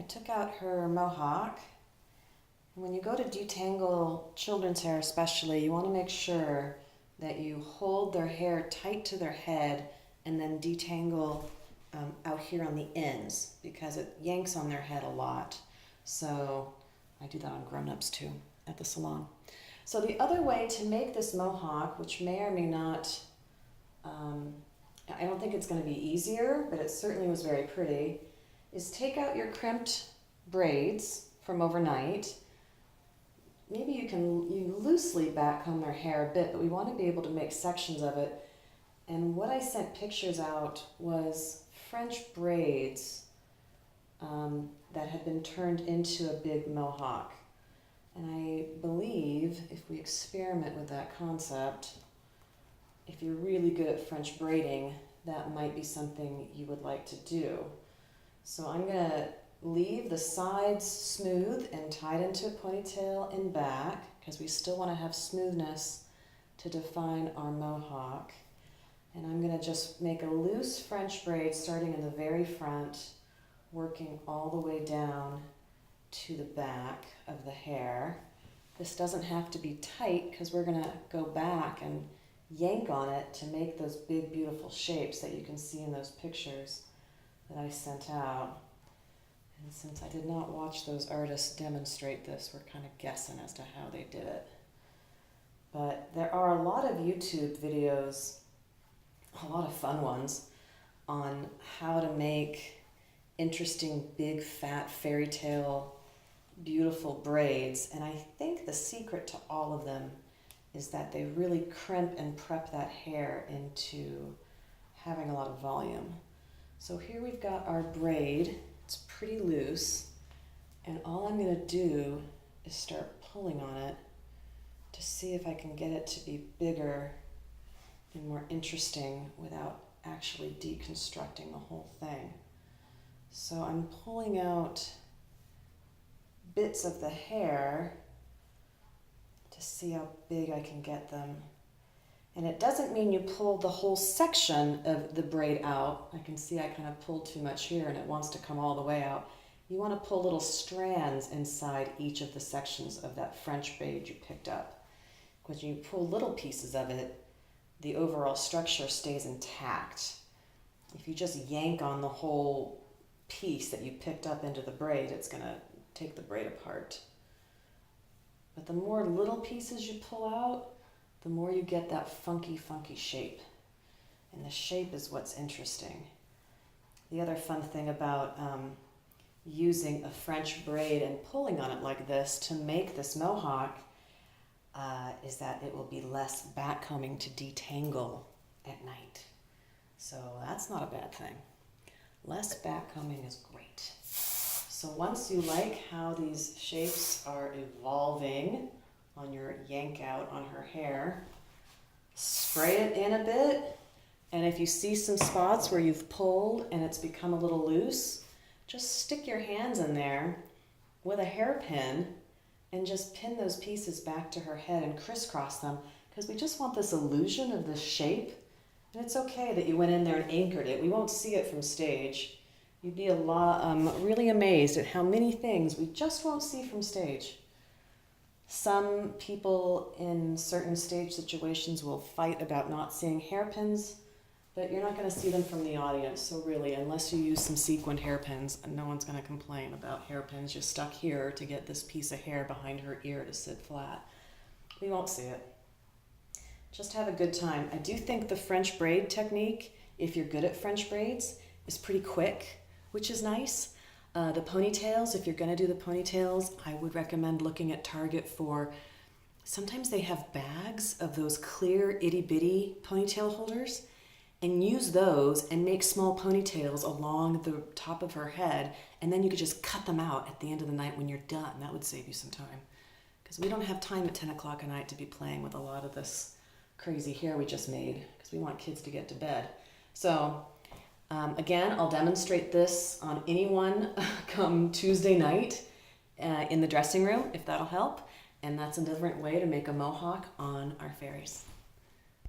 took out her mohawk. When you go to detangle children's hair especially, you want to make sure that you hold their hair tight to their head and then detangle out here on the ends because it yanks on their head a lot. So I do that on grown-ups too at the salon. So the other way to make this mohawk, which may or may not, I don't think it's going to be easier, but it certainly was very pretty, is take out your crimped braids from overnight. Maybe you loosely backcomb their hair a bit, but we want to be able to make sections of it. And what I sent pictures out was French braids that had been turned into a big mohawk. And I believe if we experiment with that concept, if you're really good at French braiding, that might be something you would like to do. So I'm going to leave the sides smooth and tied into a ponytail in back because we still want to have smoothness to define our mohawk. And I'm going to just make a loose French braid starting in the very front, working all the way down to the back of the hair. This doesn't have to be tight because we're going to go back and yank on it to make those big beautiful shapes that you can see in those pictures that I sent out. And since I did not watch those artists demonstrate this, we're kind of guessing as to how they did it. But there are a lot of YouTube videos, a lot of fun ones, on how to make interesting big fat fairy tale beautiful braids. And I think the secret to all of them is that they really crimp and prep that hair into having a lot of volume. So here we've got our braid. It's pretty loose, and all I'm going to do is start pulling on it to see if I can get it to be bigger and more interesting without actually deconstructing the whole thing. So I'm pulling out bits of the hair to see how big I can get them. And it doesn't mean you pull the whole section of the braid out. I can see I kind of pulled too much here and it wants to come all the way out. You want to pull little strands inside each of the sections of that French braid you picked up. Because when you pull little pieces of it, the overall structure stays intact. If you just yank on the whole piece that you picked up into the braid, it's going to take the braid apart. But the more little pieces you pull out, the more you get that funky, funky shape. And the shape is what's interesting. The other fun thing about using a French braid and pulling on it like this to make this mohawk is that it will be less backcombing to detangle at night. So that's not a bad thing. Less backcombing is great. So once you like how these shapes are evolving on your yank out on her hair, spray it in a bit, and if you see some spots where you've pulled and it's become a little loose, just stick your hands in there with a hairpin and just pin those pieces back to her head and crisscross them, because we just want this illusion of this shape. And it's okay that you went in there and anchored it. We won't see it from stage. You'd be really amazed at how many things we just won't see from stage. Some people in certain stage situations will fight about not seeing hairpins, but you're not going to see them from the audience. So really, unless you use some sequined hairpins, no one's going to complain about hairpins just stuck here to get this piece of hair behind her ear to sit flat. We won't see it. Just have a good time. I do think the French braid technique, if you're good at French braids, is pretty quick, which is nice. The ponytails, if you're going to do the ponytails, I would recommend looking at Target for, sometimes they have bags of those clear itty bitty ponytail holders, and use those and make small ponytails along the top of her head, and then you could just cut them out at the end of the night when you're done. That would save you some time, because we don't have time at 10 o'clock at night to be playing with a lot of this crazy hair we just made, because we want kids to get to bed. So again, I'll demonstrate this on anyone come Tuesday night in the dressing room, if that'll help. And that's a different way to make a mohawk on our fairies.